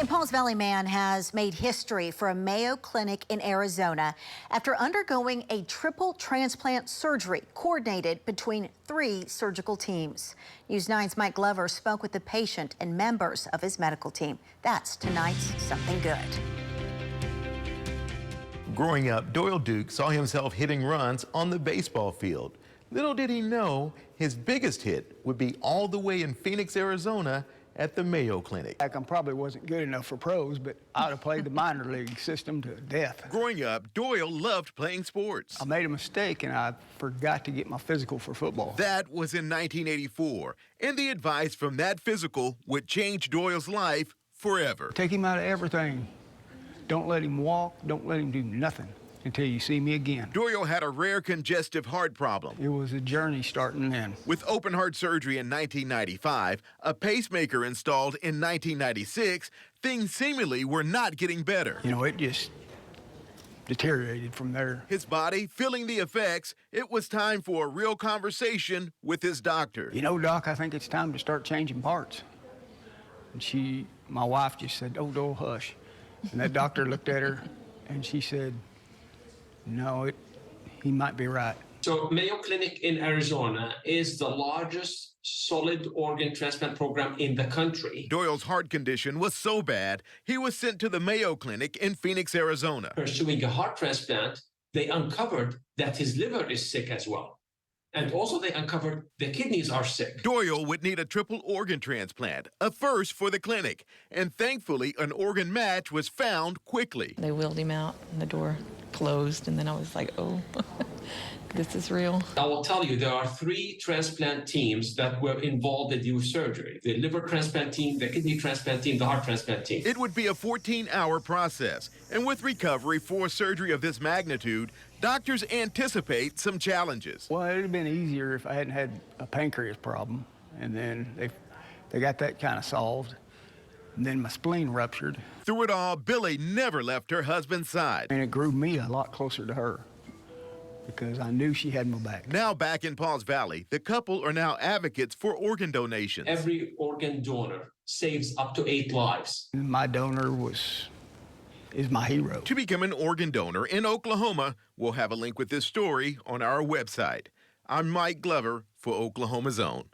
A Pauls Valley man has made history for a Mayo Clinic in Arizona after undergoing a triple transplant surgery coordinated between 3 surgical teams. News 9's Mike Glover spoke with the patient and members of his medical team. That's tonight's Something Good. Growing up, Doyle Duke saw himself hitting runs on the baseball field. Little did he know his biggest hit would be all the way in Phoenix, Arizona at the Mayo Clinic. I probably wasn't good enough for pros, but I would have played the minor league system to death. Growing up, Doyle loved playing sports. I made a mistake and I forgot to get my physical for football. That was in 1984, and the advice from that physical would change Doyle's life forever. Take him out of everything. Don't let him walk, don't let him do nothing until you see me again. Doyle had a rare congestive heart problem. It was a journey starting then. With open heart surgery in 1995, a pacemaker installed in 1996, things seemingly were not getting better. You know, it just deteriorated from there. His body feeling the effects, it was time for a real conversation with his doctor. You know, Doc, I think it's time to start changing parts. And my wife just said, "Oh, Doyle, hush." And that doctor looked at her and she said, "No, he might be right." So Mayo Clinic in Arizona is the largest solid organ transplant program in the country. Doyle's heart condition was so bad, he was sent to the Mayo Clinic in Phoenix, Arizona. Pursuing a heart transplant, they uncovered that his liver is sick as well. And also they uncovered the kidneys are sick. Doyle would need a triple organ transplant, a first for the clinic. And thankfully, an organ match was found quickly. They wheeled him out and the door closed, and then I was like, oh, this is real. I will tell you, there are 3 transplant teams that were involved in the surgery. The liver transplant team, the kidney transplant team, the heart transplant team. It would be a 14-hour process. And with recovery for surgery of this magnitude, doctors anticipate some challenges. Well, it would have been easier if I hadn't had a pancreas problem. And then they got that kind of solved. And then my spleen ruptured. Through it all, Billy never left her husband's side. And it grew me a lot closer to her because I knew she had my back. Now back in Pauls Valley, the couple are now advocates for organ donations. Every organ donor saves up to 8 lives. And my donor is my hero. To become an organ donor in Oklahoma, we'll have a link with this story on our website. I'm Mike Glover for Oklahoma's Own.